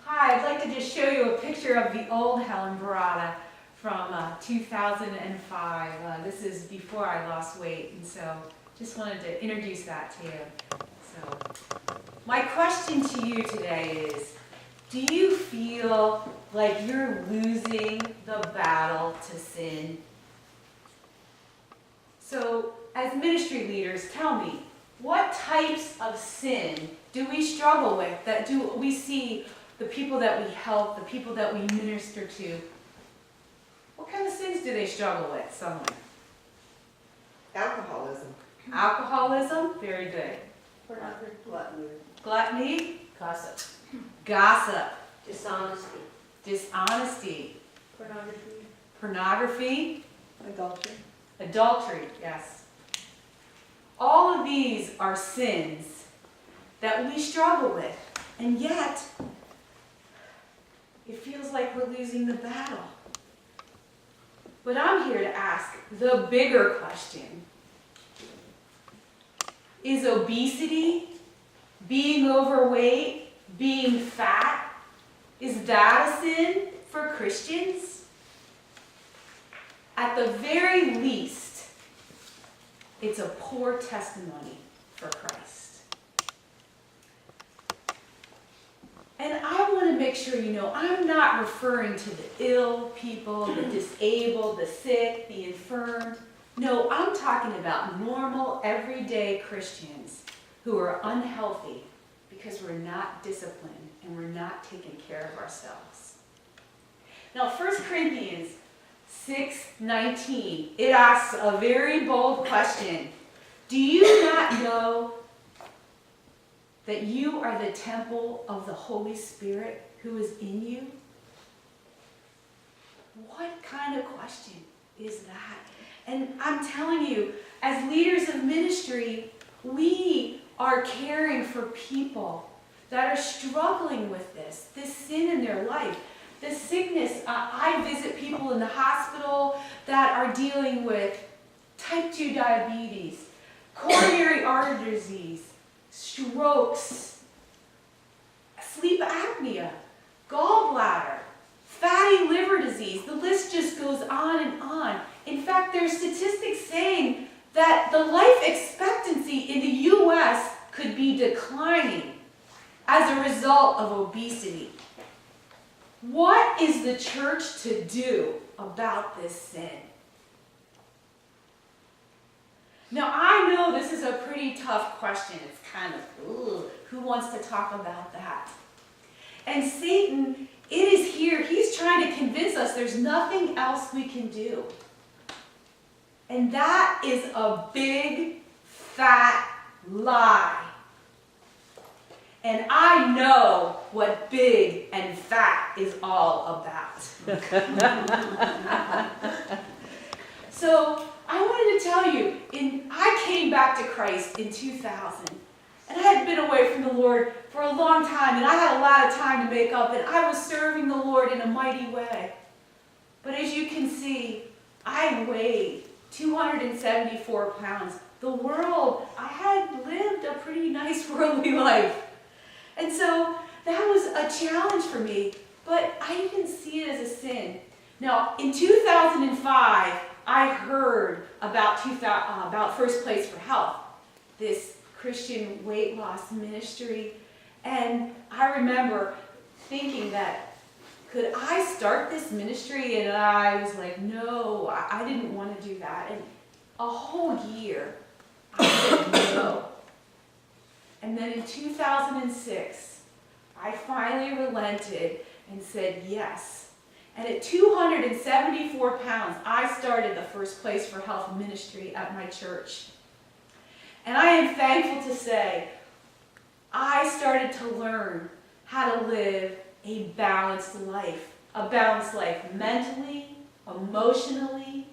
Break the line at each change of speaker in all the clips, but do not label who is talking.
Hi, I'd like to just show you a picture of the old Helen Baratta from 2005. This is before I lost weight, and so just wanted to introduce that to you. So, my question to you today is, do you feel like you're losing the battle to sin? So, as ministry leaders, tell me, what types of sin do we struggle with? That do we see the people that we help, the people that we minister to? What kind of sins do they struggle with? Someone?
Alcoholism.
Alcoholism? Very good.
Pornography. Gluttony.
Gluttony?
Gossip.
Gossip.
Dishonesty.
Dishonesty.
Pornography.
Pornography.
Adultery.
Adultery, yes. All of these are sins that we struggle with, and yet it feels like we're losing the battle. But I'm here to ask the bigger question. Is obesity, being overweight, being fat, is that a sin for Christians? At the very least, it's a poor testimony for Christ. And I want to make sure you know, I'm not referring to the ill people, the disabled, the sick, the infirm. No, I'm talking about normal, everyday Christians who are unhealthy because we're not disciplined and we're not taking care of ourselves. Now, 1 Corinthians 6:19, it asks a very bold question. Do you not know that you are the temple of the Holy Spirit who is in you? What kind of question is that? And I'm telling you, as leaders of ministry, we are caring for people that are struggling with this sin in their life. The sickness, I visit people in the hospital that are dealing with type 2 diabetes, coronary artery disease, strokes, sleep apnea, gallbladder, fatty liver disease. The list just goes on and on. In fact, there's statistics saying that the life expectancy in the U.S. could be declining as a result of obesity. What is the church to do about this sin? Now, I know this is a pretty tough question. It's kind of, who wants to talk about that? And Satan, it is here. He's trying to convince us there's nothing else we can do. And that is a big, fat lie. And I know what big and fat is all about. So I wanted to tell you, I came back to Christ in 2000. And I had been away from the Lord for a long time. And I had a lot of time to make up. And I was serving the Lord in a mighty way. But as you can see, I weighed 274 pounds. The world, I had lived a pretty nice worldly life. And so that was a challenge for me, but I didn't see it as a sin. Now, in 2005, I heard about First Place for Health, this Christian weight loss ministry, and I remember thinking that, could I start this ministry? And I was like, no, I didn't want to do that. And a whole year, I said no. And then in 2006, I finally relented and said yes. And at 274 pounds, I started the First Place for Health ministry at my church. And I am thankful to say, I started to learn how to live a balanced life mentally, emotionally,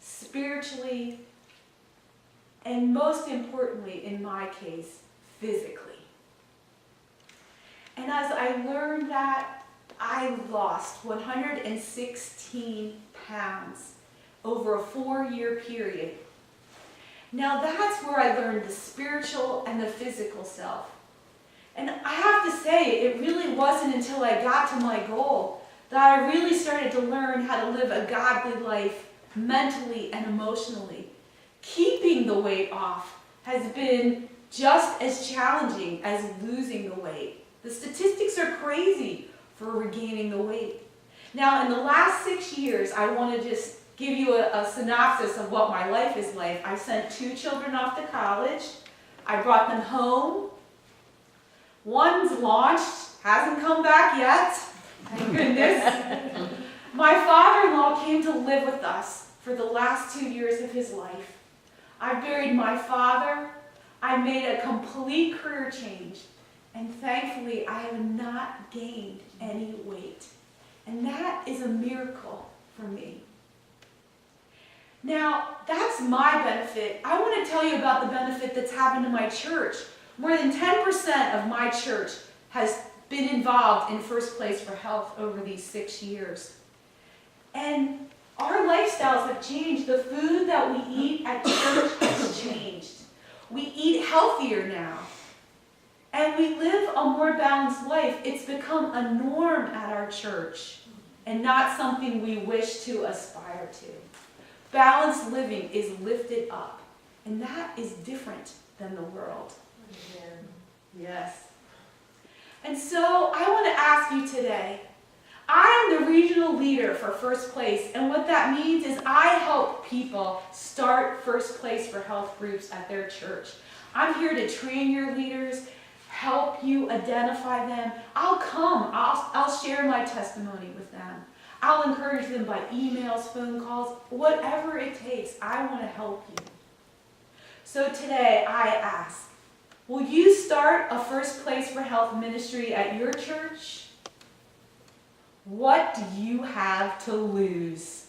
spiritually, and most importantly, in my case, physically. And as I learned that, I lost 116 pounds over a 4-year period. Now that's where I learned the spiritual and the physical self. And I have to say, it really wasn't until I got to my goal that I really started to learn how to live a godly life mentally and emotionally. Keeping the weight off has been just as challenging as losing the weight. The statistics are crazy for regaining the weight. Now, in the last 6 years, I want to just give you a synopsis of what my life is like. I sent 2 children off to college. I brought them home. One's launched, hasn't come back yet. Thank goodness. My father-in-law came to live with us for the last 2 years of his life. I buried my father. I made a complete career change. And thankfully, I have not gained any weight. And that is a miracle for me. Now, that's my benefit. I want to tell you about the benefit that's happened to my church. More than 10% of my church has been involved in First Place for Health over these 6 years. And our lifestyles have changed. The food that we eat at church has changed. We eat healthier now. And we live a more balanced life. It's become a norm at our church and not something we wish to aspire to. Balanced living is lifted up, and that is different than the world. Yes. And so I want to ask you today, I am the regional leader for First Place, and what that means is I help people start First Place for Health groups at their church. I'm here to train your leaders, help you identify them. I'll come. I'll share my testimony with them. I'll encourage them by emails, phone calls, whatever it takes. I want to help you. So today I ask, will you start a First Place for Health ministry at your church? What do you have to lose?